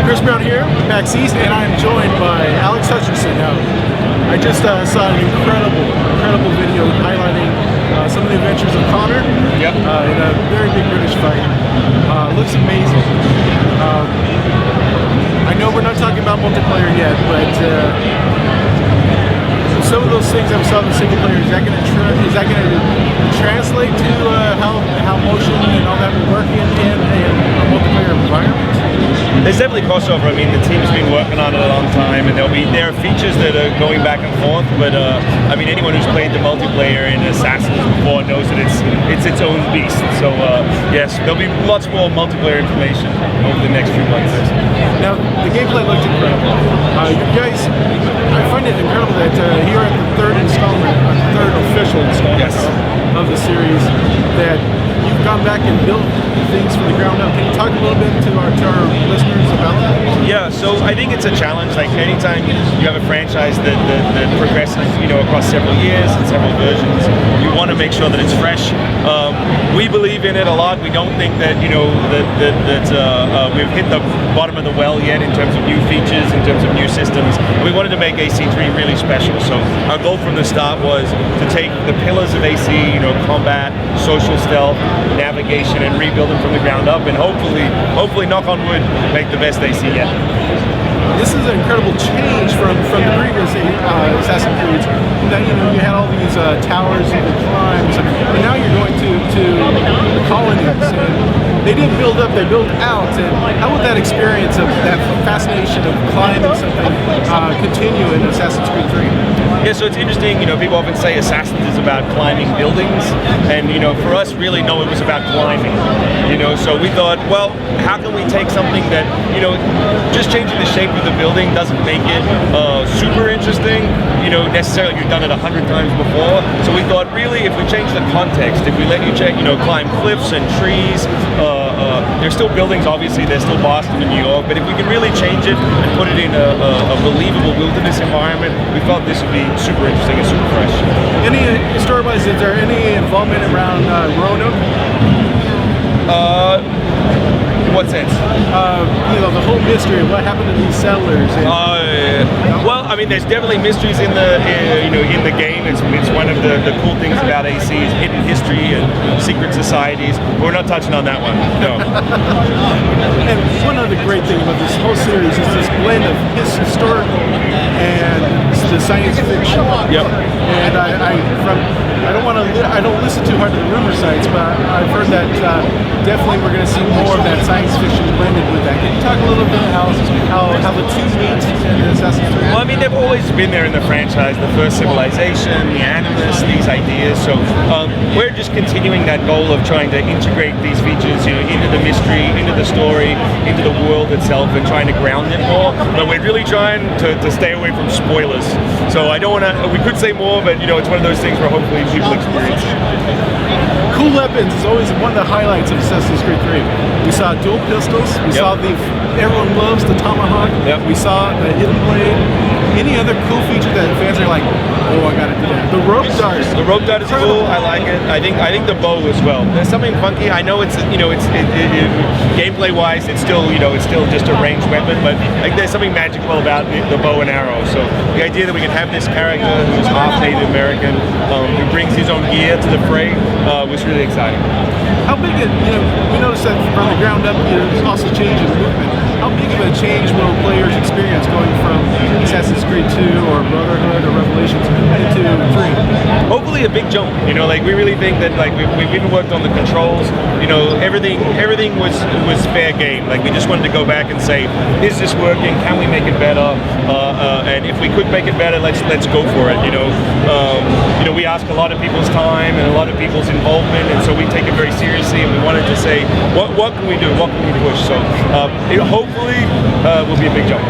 Chris Brown here, PAX East, and I'm joined by Alex Hutchinson. Now, I just saw an incredible video highlighting some of the adventures of Connor in a very big British fight. Looks amazing. I know we're not talking about multiplayer yet, but some of those things that we saw in the single player, is that going to translate to how motion and all that will work in a multiplayer environment? There's definitely crossover. I mean, the team's been working on it a long time, and there are features that are going back and forth. But I mean, anyone who's played the multiplayer in Assassins before knows that it's its own beast. So yes, there'll be lots more multiplayer information over the next few months. Now, the gameplay looked incredible. You guys, I find it incredible that here at the third official installment of the series, that you've gone back and built things from the ground up. Can you talk a little bit to our listeners about that? Yeah, so I think it's a challenge. Like anytime you have a franchise that progresses, across several years and several versions, you want to make sure that it's fresh. We believe in it a lot. We don't think that we've hit the bottom of the well yet in terms of new features, in terms of new systems. We wanted to make AC3 really special. So our goal from the start was to take the pillars of AC, combat, social stealth, navigation, and rebuild them from the ground up, and hopefully, knock on wood, make the best AC yet. This is an incredible change from the previous Assassin's Creed. That you had all these towers and climbs, and now you're going to the colonies. And they didn't build up; they built out. And how would that experience of that fascination of climbing something continue in Assassin's Creed 3? Yeah, so it's interesting. People often say Assassins is about climbing buildings, and for us, really, no, it was about climbing. So we thought, well, how can we take something that just changing the shape of the building doesn't make it super interesting, necessarily you've done it 100 times before. So we thought, really, if we change the context, if we let you climb cliffs and trees, they're still buildings, obviously, they're still Boston and New York, but if we can really change it and put it in a believable wilderness environment, we felt this would be super interesting and super fresh. Story-wise, is there any involvement around Roanoke? In what sense? The whole mystery of what happened to these settlers. Well, I mean, there's definitely mysteries in the in the game. It's one of the cool things about AC is hidden history and secret societies. But we're not touching on that one. No. And one other great thing about this whole series is this blend of historical and the science fiction. Yep. And I don't listen too hard to the rumor sites, but I've heard that definitely we're going to see more of that science fiction blended with that. Can you talk a little bit how the two meet in Assassin's Creed? Well, I mean, they've always been there in the franchise, the first civilization, the animus, these ideas. So we're just continuing that goal of trying to integrate these features, into the mystery, into the story, into the world itself, and trying to ground it more. But we're really trying to stay away from spoilers. So I don't want to. We could say more, but it's one of those things where hopefully people experience. Cool weapons is always one of the highlights of Assassin's Creed 3. We saw dual pistols. We saw everyone loves the tomahawk. Yep. We saw the hidden blade. Any other cool feature that fans are like, oh, I gotta do that? The rope dart. The rope dart is cool. I like it. I think the bow as well. There's something funky. I know it's gameplay wise, it's still just a ranged weapon, but there's something magical about the bow and arrow. So the idea that we can have this character who's half Native American, who brings his own gear to the fray, was really exciting. How big we noticed that from the ground up, there's also change in movement. How big of a change will players experience going from Assassin's Creed 2 or Brotherhood or Revelations into 3? Hopefully a big jump. We really think that we've even worked on the controls. Everything was fair game. We just wanted to go back and say, is this working? Can we make it better? And if we could make it better, let's go for it. We ask a lot of people's time and a lot of people's involvement, and so we take it very seriously. And we wanted to say, what can we do? What can we push? So hopefully will be a big jump.